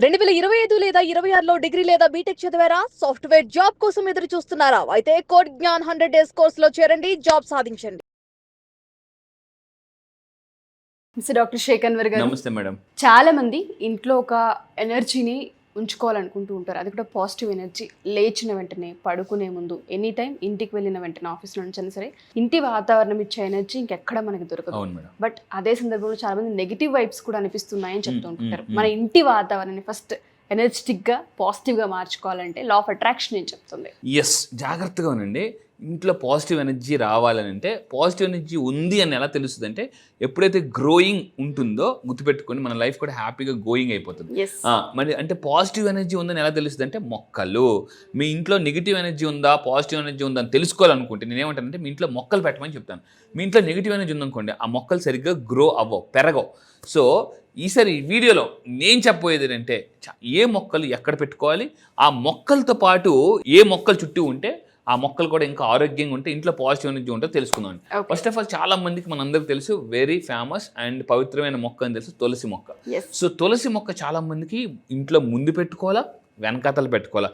2025 లేదా 26లో డిగ్రీ లేదా బీటెక్ చదివారా? సాఫ్ట్‌వేర్ జాబ్ కోసం ఎదురు చూస్తున్నారా? అయితే కోడ్ జ్ఞాన్ 100 డేస్ కోర్సులో చేరండి, జాబ్ సాధించండి. మిస్టర్ డాక్టర్ షేక్ అన్వర్ గారు, నమస్తే మేడం. చాలా మంది ఇంట్లో ఒక ఎనర్జీని ఉంచుకోవాలనుకుంటూ ఉంటారు. అది కూడా పాజిటివ్ ఎనర్జీ. లేచిన వెంటనే, పడుకునే ముందు, ఎనీ టైం, ఇంటికి వెళ్ళిన వెంటనే, ఆఫీస్లో నుంచైనా సరే, ఇంటి వాతావరణం ఇచ్చే ఎనర్జీ ఇంకెక్కడ మనకి దొరకదు. అవును మేడం. బట్ అదే సందర్భంలో చాలా మంది నెగిటివ్ వైబ్స్ కూడా అనిపిస్తున్నాయని చెప్తూ ఉంటారు. మన ఇంటి వాతావరణాన్ని ఫస్ట్ ఎనర్జెటిక్గా పాజిటివ్గా మార్చుకోవాలంటే లా ఆఫ్ అట్రాక్షన్ ఏం చెప్తుంది? ఎస్, జాగ్రత్తగా ఉండండి. ఇంట్లో పాజిటివ్ ఎనర్జీ రావాలని అంటే పాజిటివ్ ఎనర్జీ ఉంది అని ఎలా తెలుస్తుంది అంటే ఎప్పుడైతే గ్రోయింగ్ ఉంటుందో గుర్తుపెట్టుకొని మన లైఫ్ కూడా హ్యాపీగా గోయింగ్ అయిపోతుంది. మరి అంటే పాజిటివ్ ఎనర్జీ ఉందని ఎలా తెలుస్తుంది అంటే మొక్కలు. మీ ఇంట్లో నెగిటివ్ ఎనర్జీ ఉందా పాజిటివ్ ఎనర్జీ ఉందా అని తెలుసుకోవాలనుకుంటే నేనేమంటానంటే మీ ఇంట్లో మొక్కలు పెట్టమని చెప్తాను. మీ ఇంట్లో నెగిటివ్ ఎనర్జీ ఉందనుకోండి, ఆ మొక్కలు సరిగ్గా గ్రో అవ్వవు, పెరగవు. సో ఈసారి ఈ వీడియోలో నేను చెప్పబోయేది ఏంటంటే ఏ మొక్కలు ఎక్కడ పెట్టుకోవాలి, ఆ మొక్కలతో పాటు ఏ మొక్కలు చుట్టూ ఉంటే ఆ మొక్కలు కూడా ఇంకా ఆరోగ్యంగా ఉంటే ఇంట్లో పాజిటివ్ ఎనర్జీ ఉంటే తెలుసుకుందాం. ఫస్ట్ ఆఫ్ ఆల్ చాలా మందికి మనందరికి తెలుసు వెరీ ఫేమస్ అండ్ పవిత్రమైన మొక్క అని తెలుసు, తులసి మొక్క. సో తులసి మొక్క చాలా మందికి ఇంట్లో ముందు పెట్టుకోవాలా, వెనకాతలు పెట్టుకోవాలా,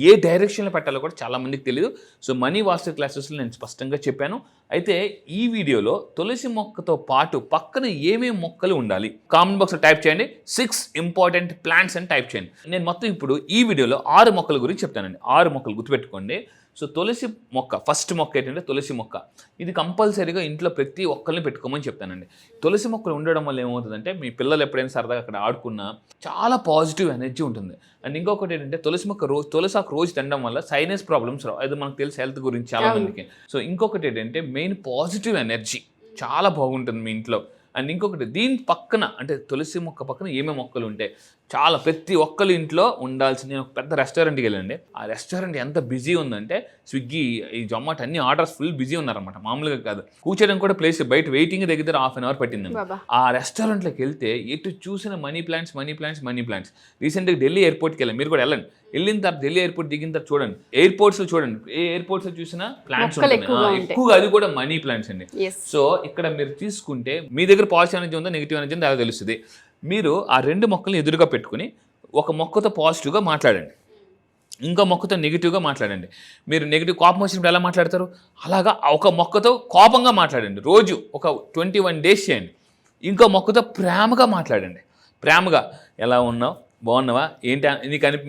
ఏ డైరెక్షన్లో పెట్టాలో కూడా చాలా మందికి తెలియదు. సో మనీ వాస్తు క్లాసెస్లో నేను స్పష్టంగా చెప్పాను. అయితే ఈ వీడియోలో తులసి మొక్కతో పాటు పక్కన ఏమేమి మొక్కలు ఉండాలి కామెంట్ బాక్స్లో టైప్ చేయండి. 6 ఇంపార్టెంట్ ప్లాంట్స్ అని టైప్ చేయండి. నేను మొత్తం ఇప్పుడు ఈ వీడియోలో 6 మొక్కల గురించి చెప్తానండి. 6 మొక్కలు గుర్తుపెట్టుకోండి. సో తులసి మొక్క, ఫస్ట్ మొక్క ఏంటంటే తులసి మొక్క. ఇది కంపల్సరీగా ఇంట్లో ప్రతి ఒక్కరిని పెట్టుకోమని చెప్తానండి. తులసి మొక్కలు ఉండడం వల్ల ఏమవుతుందంటే మీ పిల్లలు ఎప్పుడైనా సరదాగా అక్కడ ఆడుకున్నా చాలా పాజిటివ్ ఎనర్జీ ఉంటుంది. అండ్ ఇంకొకటి ఏంటంటే తులసి మొక్క తులసాకు రోజు తినడం వల్ల సైనస్ ప్రాబ్లమ్స్ రావు. అది మనకు తెలుసు హెల్త్ గురించి చాలా మందికి. సో ఇంకొకటి ఏంటంటే మెయిన్ పాజిటివ్ ఎనర్జీ చాలా బాగుంటుంది మీ ఇంట్లో. అండ్ ఇంకొకటి దీని పక్కన అంటే తులసి మొక్క పక్కన ఏమేమి మొక్కలు ఉంటాయి చాలా ప్రతి ఒక్కరి ఇంట్లో ఉండాల్సింది. నేను ఒక పెద్ద రెస్టారెంట్కి వెళ్ళండి, ఆ రెస్టారెంట్ ఎంత బిజీ ఉందంటే స్విగ్గీ, ఈ జొమాటో అన్ని ఆర్డర్స్ ఫుల్ బిజీ ఉన్నారనమాట, మామూలుగా కాదు. కూర్చోడానికి కూడా ప్లేస్ బయట వెయిటింగ్ దగ్గర ½ అవర్ పట్టిందండి. ఆ రెస్టారెంట్లోకి వెళ్తే ఎటు చూసిన మనీ ప్లాంట్స్. రీసెంట్గా ఢిల్లీ ఎయిర్పోర్ట్కి వెళ్ళాను, మీరు కూడా వెళ్ళండి. వెళ్ళిన తర్వాత ఢిల్లీ ఎయిర్పోర్ట్ దిగిన తర్వాత చూడండి, ఎయిర్పోర్ట్స్లో చూడండి, ఏ ఎయిర్పోర్ట్స్లో చూసినా ప్లాంట్స్ ఉంటాయి ఎక్కువగా, అది కూడా మనీ ప్లాంట్స్ అండి. సో ఇక్కడ మీరు తీసుకుంటే మీ దగ్గర పాజిటివ్ ఎనర్జీ ఉందా నెగిటివ్ ఎనర్జీ ఉందా అలా తెలుస్తుంది. మీరు ఆ 2 మొక్కల్ని ఎదురుగా పెట్టుకుని ఒక మొక్కతో పాజిటివ్గా మాట్లాడండి, ఇంకో మొక్కతో నెగిటివ్గా మాట్లాడండి. మీరు నెగిటివ్ కోపం వచ్చినప్పుడు ఎలా మాట్లాడతారు అలాగా ఒక మొక్కతో కోపంగా మాట్లాడండి. రోజు ఒక 21 డేస్ చేయండి. ఇంకో మొక్కతో ప్రేమగా మాట్లాడండి. ప్రేమగా ఎలా ఉన్నావు, బాగున్నావా, ఏంటి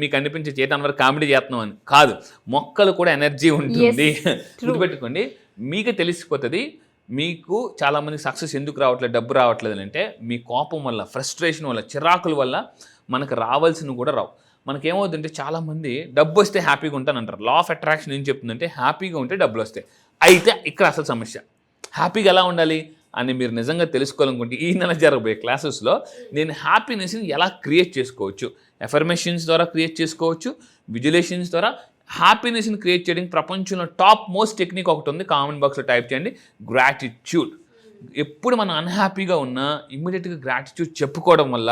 మీకు అనిపించే చేయటం వరకు కామెడీ చేస్తున్నావు అని కాదు, మొక్కలు కూడా ఎనర్జీ ఉంటుంది. గుర్తుపెట్టుకోండి, మీకు తెలిసిపోతుంది. మీకు చాలామంది సక్సెస్ ఎందుకు రావట్లేదు, డబ్బు రావట్లేదు అంటే మీ కోపం వల్ల, ఫ్రస్ట్రేషన్ వల్ల, చిరాకుల వల్ల మనకు రావాల్సినవి కూడా రావు. మనకేమవుతుందంటే చాలామంది డబ్బు వస్తే హ్యాపీగా ఉంటానంటారు. లా ఆఫ్ అట్రాక్షన్ ఏం చెప్తుందంటే హ్యాపీగా ఉంటే డబ్బులు వస్తాయి. అయితే ఇక్కడ అసలు సమస్య హ్యాపీగా ఎలా ఉండాలి అని మీరు నిజంగా తెలుసుకోవాలనుకుంటే ఈ నెల జరగబోయే క్లాసెస్లో నేను హ్యాపీనెస్ని ఎలా క్రియేట్ చేసుకోవచ్చు, ఎఫర్మేషన్స్ ద్వారా క్రియేట్ చేసుకోవచ్చు, విజులేషన్స్ ద్వారా హ్యాపీనెస్ని క్రియేట్ చేయడానికి ప్రపంచంలో టాప్ మోస్ట్ టెక్నిక్ ఒకటి ఉంది. కామెంట్ బాక్స్లో టైప్ చేయండి, గ్రాటిట్యూడ్. ఎప్పుడు మనం అన్హ్యాపీగా ఉన్నా ఇమ్మీడియట్గా గ్రాటిట్యూడ్ చెప్పుకోవడం వల్ల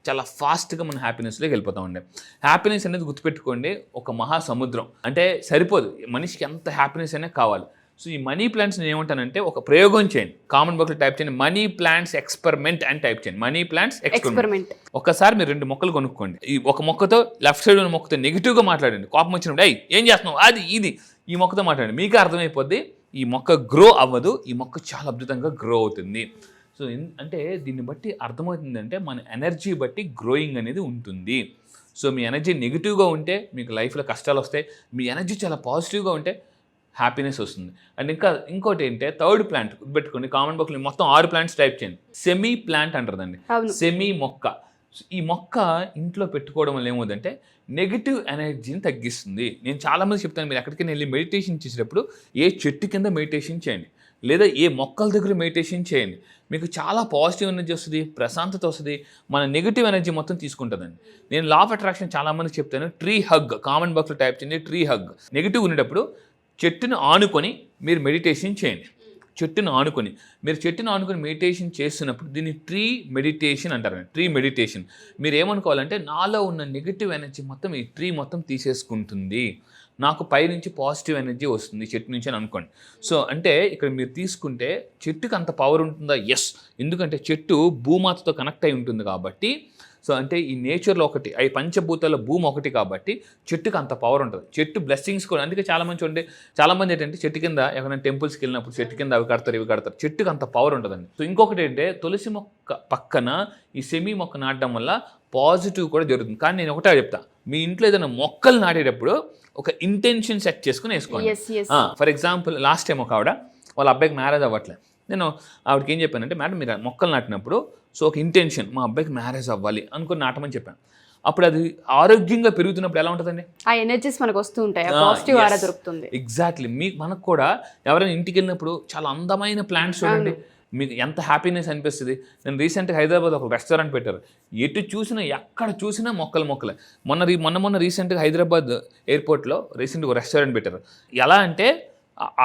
చాలా ఫాస్ట్గా మనం హ్యాపీనెస్లోకి వెళ్ళిపోతామండి. హ్యాపీనెస్ అనేది గుర్తుపెట్టుకోండి ఒక మహాసముద్రం. అంటే సరిపోదు, మనిషికి ఎంత హ్యాపీనెస్ అనేది కావాలి. సో ఈ మనీ ప్లాంట్స్ నేను ఏమంటానంటే ఒక ప్రయోగం చేయండి. కామెంట్ బాక్స్లో టైప్ చేయండి, మనీ ప్లాంట్స్ ఎక్స్పెరిమెంట్ అని టైప్ చేయండి. Money plants experiment. ఒకసారి మీరు 2 మొక్కలు కొనుక్కోండి. ఈ ఒక మొక్కతో లెఫ్ట్ సైడ్ ఉన్న మొక్కతో నెగిటివ్గా మాట్లాడండి. కోపం వచ్చినప్పుడు ఏం చేస్తున్నావు అది ఇది, ఈ మొక్కతో మాట్లాడండి. మీకే అర్థమైపోద్ది ఈ మొక్క గ్రో అవ్వదు, ఈ మొక్క చాలా అద్భుతంగా గ్రో అవుతుంది. సో అంటే దీన్ని బట్టి అర్థమవుతుందంటే మన ఎనర్జీ బట్టి గ్రోయింగ్ అనేది ఉంటుంది. సో మీ ఎనర్జీ నెగిటివ్గా ఉంటే మీకు లైఫ్లో కష్టాలు వస్తాయి, మీ ఎనర్జీ చాలా పాజిటివ్గా ఉంటే హ్యాపీనెస్ వస్తుంది. అండ్ ఇంకోటి ఏంటంటే థర్డ్ ప్లాంట్ పెట్టుకోండి. కామెంట్ బాక్స్లో మొత్తం 6 ప్లాంట్స్ టైప్ చేయండి. సెమీ ప్లాంట్ అంటారండి, సెమీ మొక్క. ఈ మొక్క ఇంట్లో పెట్టుకోవడం వల్ల ఏమవుతుందంటే నెగిటివ్ ఎనర్జీని తగ్గిస్తుంది. నేను చాలామంది చెప్తాను, మీరు ఎక్కడికైనా వెళ్ళి మెడిటేషన్ చేసేటప్పుడు ఏ చెట్టు కింద మెడిటేషన్ చేయండి, లేదా ఏ మొక్కల దగ్గర మెడిటేషన్ చేయండి. మీకు చాలా పాజిటివ్ ఎనర్జీ వస్తుంది, ప్రశాంతత వస్తుంది, మన నెగిటివ్ ఎనర్జీ మొత్తం తీసుకుంటుందండి. నేను లా ఆఫ్ అట్రాక్షన్ చాలామంది చెప్తాను, ట్రీ హగ్. కామెంట్ బాక్స్లో టైప్ చేయండి, ట్రీ హగ్. నెగిటివ్ ఉండేటప్పుడు చెట్టును ఆనుకొని మీరు మెడిటేషన్ చేయండి. చెట్టును ఆనుకొని మెడిటేషన్ చేస్తున్నప్పుడు దీన్ని ట్రీ మెడిటేషన్ అంటారు. ట్రీ మెడిటేషన్ మీరు ఏమనుకోవాలంటే నాలో ఉన్న నెగిటివ్ ఎనర్జీ మొత్తం ఈ ట్రీ మొత్తం తీసేసుకుంటుంది, నాకు పైనుంచి పాజిటివ్ ఎనర్జీ వస్తుంది చెట్టు నుంచి అని అనుకోండి. సో అంటే ఇక్కడ మీరు తీసుకుంటే చెట్టుకి అంత పవర్ ఉంటుందా? ఎస్, ఎందుకంటే చెట్టు భూమాతతో కనెక్ట్ అయి ఉంటుంది కాబట్టి సో అంటే ఈ నేచర్లో ఒకటి ఈ పంచభూతాల భూమి ఒకటి కాబట్టి చెట్టుకి అంత పవర్ ఉంటుంది. చెట్టు బ్లెస్సింగ్స్ కూడా అందుకే చాలామంది ఏంటంటే చెట్టు కింద ఎవరైనా టెంపుల్స్కి వెళ్ళినప్పుడు చెట్టు కింద అవి కడతారు ఇవి కడతారు. చెట్టుకి అంత పవర్ ఉంటుందండి. సో ఇంకొకటి ఏంటంటే తులసి మొక్క పక్కన ఈ సెమీ మొక్క నాటడం వల్ల పాజిటివ్ కూడా జరుగుతుంది. కానీ నేను ఒకటే చెప్తా, మీ ఇంట్లో ఏదైనా మొక్కలు నాటేటప్పుడు ఒక ఇంటెన్షన్ సెట్ చేసుకుని వేసుకోండి. ఫర్ ఎగ్జాంపుల్ లాస్ట్ టైం ఒక ఆవిడ వాళ్ళ అబ్బాయికి మ్యారేజ్ అవ్వట్లేదు. నేను ఆవిడకి ఏం చెప్పానంటే, మేడం మీరు మొక్కలు నాటినప్పుడు సో ఒక ఇంటెన్షన్ మా అబ్బాయికి మ్యారేజ్ అవ్వాలి అనుకుని నాటమని చెప్పాను. అప్పుడు అది ఆరోగ్యంగా పెరుగుతున్నప్పుడు ఎలా ఉంటుందండి, ఆ ఎనర్జీస్ మనకు వస్తూ ఉంటాయి, పాజిటివ్ ఆరా దొరుకుతుంది. ఎగ్జాక్ట్లీ. మనకు కూడా ఎవరైనా ఇంటికి వెళ్ళినప్పుడు చాలా అందమైన ప్లాంట్స్ చూడండి, మీకు ఎంత హ్యాపీనెస్ అనిపిస్తుంది. నేను రీసెంట్గా హైదరాబాద్ ఒక రెస్టారెంట్ పెట్టారు, ఎటు చూసినా ఎక్కడ చూసినా మొక్కలే. మొన్న రీసెంట్గా హైదరాబాద్ ఎయిర్పోర్ట్లో రీసెంట్గా ఒక రెస్టారెంట్ పెట్టారు. ఎలా అంటే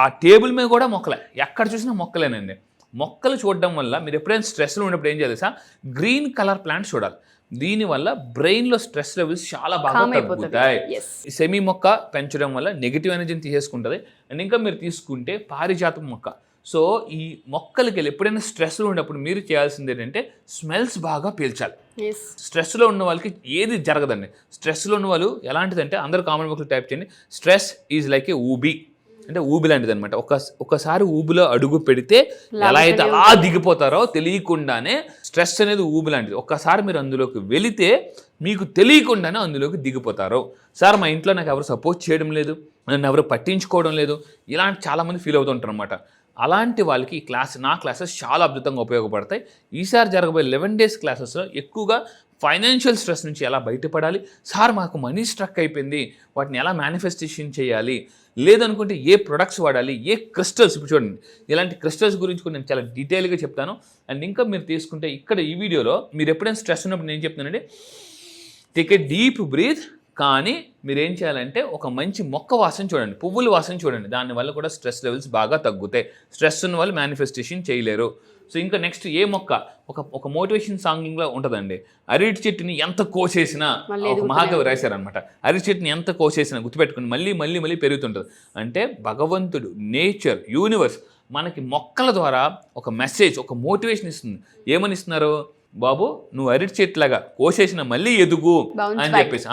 ఆ టేబుల్ మీద కూడా మొక్కలే, ఎక్కడ చూసినా మొక్కలేనండి. మొక్కలు చూడడం వల్ల మీరు ఎప్పుడైనా స్ట్రెస్లో ఉన్నప్పుడు ఏం చేయాలి సార్, గ్రీన్ కలర్ ప్లాంట్స్ చూడాలి. దీనివల్ల బ్రెయిన్లో స్ట్రెస్ లెవెల్స్ చాలా బాగా తగ్గుతాయి. సెమీ మొక్క పెంచడం వల్ల నెగిటివ్ ఎనర్జీని తీసేసుకుంటుంది. అండ్ ఇంకా మీరు తీసుకుంటే పారిజాతం మొక్క. సో ఈ మొక్కలకి వెళ్ళి ఎప్పుడైనా స్ట్రెస్లో ఉన్నప్పుడు మీరు చేయాల్సింది ఏంటంటే స్మెల్స్ బాగా పీల్చాలి. స్ట్రెస్లో ఉన్న వాళ్ళకి ఏది జరగదండి. స్ట్రెస్లో ఉన్న వాళ్ళు ఎలాంటిదంటే అందరూ కామన్ బుక్లు టైప్ చేయండి, స్ట్రెస్ ఈజ్ లైక్ ఏ ఊబీ, అంటే ఊబి లాంటిది అనమాట. ఒకసారి ఊబిలో అడుగు పెడితే ఎలా అయితే అలా దిగిపోతారో తెలియకుండానే స్ట్రెస్ అనేది ఊబి లాంటిది. ఒక్కసారి మీరు అందులోకి వెళితే మీకు తెలియకుండానే అందులోకి దిగిపోతారు. సార్ మా ఇంట్లో నాకు ఎవరు సపోర్ట్ చేయడం లేదు, నన్ను ఎవరు పట్టించుకోవడం లేదు, ఇలాంటి చాలామంది ఫీల్ అవుతుంటారు అనమాట. అలాంటి వాళ్ళకి ఈ నా క్లాసెస్ చాలా అద్భుతంగా ఉపయోగపడతాయి. ఈసారి జరగబోయే 11 days క్లాసెస్లో ఎక్కువగా ఫైనాన్షియల్ స్ట్రెస్ నుంచి ఎలా బయటపడాలి, సార్ మాకు మనీ స్ట్రక్ అయిపోయింది వాటిని ఎలా మేనిఫెస్టేషన్ చేయాలి, లేదనుకుంటే ఏ ప్రొడక్ట్స్ వాడాలి, ఏ క్రిస్టల్స్, ఇప్పుడు చూడండి ఇలాంటి క్రిస్టల్స్ గురించి కూడా నేను చాలా డీటెయిల్గా చెప్తాను. అండ్ ఇంకా మీరు తీసుకుంటే ఇక్కడ ఈ వీడియోలో మీరు ఎప్పుడైనా స్ట్రెస్ ఉన్నప్పుడు నేను చెప్తానండి, టేక్ ఏ డీప్ బ్రీత్. కానీ మీరు ఏం చేయాలంటే ఒక మంచి మొక్క వాసన చూడండి, పువ్వుల వాసన చూడండి, దానివల్ల కూడా స్ట్రెస్ లెవెల్స్ బాగా తగ్గుతాయి. స్ట్రెస్ ఉన్న వాళ్ళు మేనిఫెస్టేషన్ చేయలేరు. సో ఇంకా నెక్స్ట్ ఏ మొక్క, ఒక మోటివేషన్ సాంగింగ్లో ఉంటుందండి, అరటి చెట్టుని ఎంత కోసేసినా, ఒక మహాకవి రాశారనమాట, అరటి చెట్టుని ఎంత కోసేసినా గుర్తుపెట్టుకుని మళ్ళీ పెరుగుతుంటుంది. అంటే భగవంతుడు, నేచర్, యూనివర్స్ మనకి మొక్కల ద్వారా ఒక మెసేజ్, ఒక మోటివేషన్ ఇస్తుంది. ఏమని ఇస్తున్నారు, బాబు నువ్వు అరటి చెట్లాగా కోసేసిన మళ్ళీ ఎదుగు అని చెప్పేసి.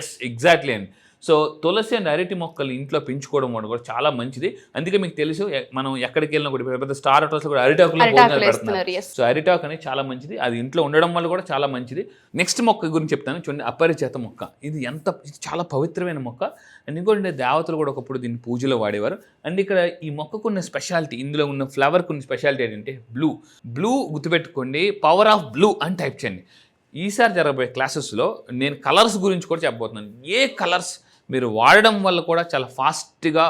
ఎస్ ఎగ్జాక్ట్లీ అండి. సో తులసి అండ్ అరటి మొక్కలు ఇంట్లో పెంచుకోవడం కూడా చాలా మంచిది. అందుకే మీకు తెలుసు మనం ఎక్కడికి వెళ్ళినా కూడా పెద్ద స్టార్ హోటల్స్ కూడా అరిటాకులు పెడుతున్నారు. సో అరిటాకు అనేది చాలా మంచిది, అది ఇంట్లో ఉండడం వల్ల కూడా చాలా మంచిది. నెక్స్ట్ మొక్క గురించి చెప్తాను చూడండి, అపరిచిత మొక్క. ఇది చాలా పవిత్రమైన మొక్క. అండ్ ఇంకోటి దేవతలు కూడా ఒకప్పుడు దీన్ని పూజలో వాడేవారు. అండ్ ఇక్కడ ఈ మొక్కకు ఉన్న స్పెషాలిటీ, ఇందులో ఉన్న ఫ్లవర్కు ఉన్న స్పెషాలిటీ ఏంటంటే బ్లూ గుర్తుపెట్టుకోండి, పవర్ ఆఫ్ బ్లూ అని టైప్ చేయండి. ఈసారి జరగబోయే క్లాసెస్లో నేను కలర్స్ గురించి కూడా చెప్పబోతున్నాను. ఏ కలర్స్ మీరు వాడడం వల్ల కూడా చాలా ఫాస్ట్గా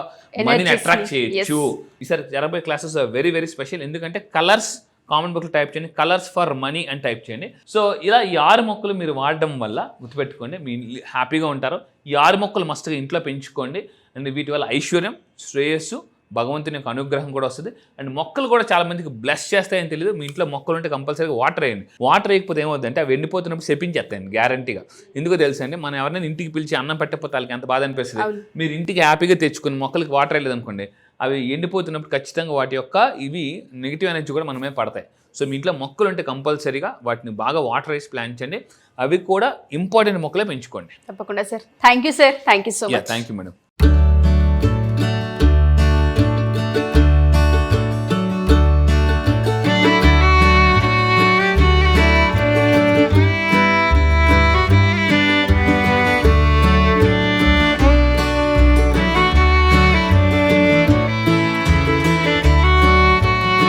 మనీని అట్రాక్ట్ చేయొచ్చు. ఈసారి జరగబోయే క్లాసెస్ వెరీ వెరీ స్పెషల్. ఎందుకంటే కలర్స్ కామన్ బుక్లో టైప్ చేయండి, కలర్స్ ఫర్ మనీ అని టైప్ చేయండి. సో ఇలా ఈ 6 మొక్కలు మీరు వాడడం వల్ల గుర్తుపెట్టుకోండి మీ హ్యాపీగా ఉంటారు. ఈ 6 మొక్కలు మస్తుగా ఇంట్లో పెంచుకోండి. అండ్ వీటి వల్ల ఐశ్వర్యం, శ్రేయస్సు, భగవంతుని యొక్క అనుగ్రహం కూడా వస్తుంది. అండ్ మొక్కలు కూడా చాలా మందికి బ్లెస్ చేస్తాయని తెలియదు. మీ ఇంట్లో మొక్కలు ఉంటే కంపల్సరీగా వాటర్ వేయండి. వాటర్ వేయకపోతే ఏమవుతుందంటే అవి ఎండిపోతున్నప్పుడు చెప్పించేస్తాయండి గ్యారంటీగా. ఎందుకో తెలుసండి, మనం ఎవరైనా ఇంటికి పిలిచి అన్నం పెట్టకపోతే వాళ్ళకి ఎంత బాధ అనిపిస్తుంది. మీరు ఇంటికి హ్యాపీగా తెచ్చుకుని మొక్కలకి వాటర్ వేయలేదు అనుకోండి, అవి ఎండిపోతున్నప్పుడు ఖచ్చితంగా వాటి యొక్క నెగిటివ్ ఎనర్జీ కూడా మన మీద పడతాయి. సో మీ ఇంట్లో మొక్కలు ఉంటే కంపల్సరీగా వాటిని బాగా వాటర్ వేసి ప్లాంట్ చేయండి. అవి కూడా ఇంపార్టెంట్ మొక్కలే పెంచుకోండి. తప్పకుండా sir. Thank you sir. Thank you so much. Thank you madam.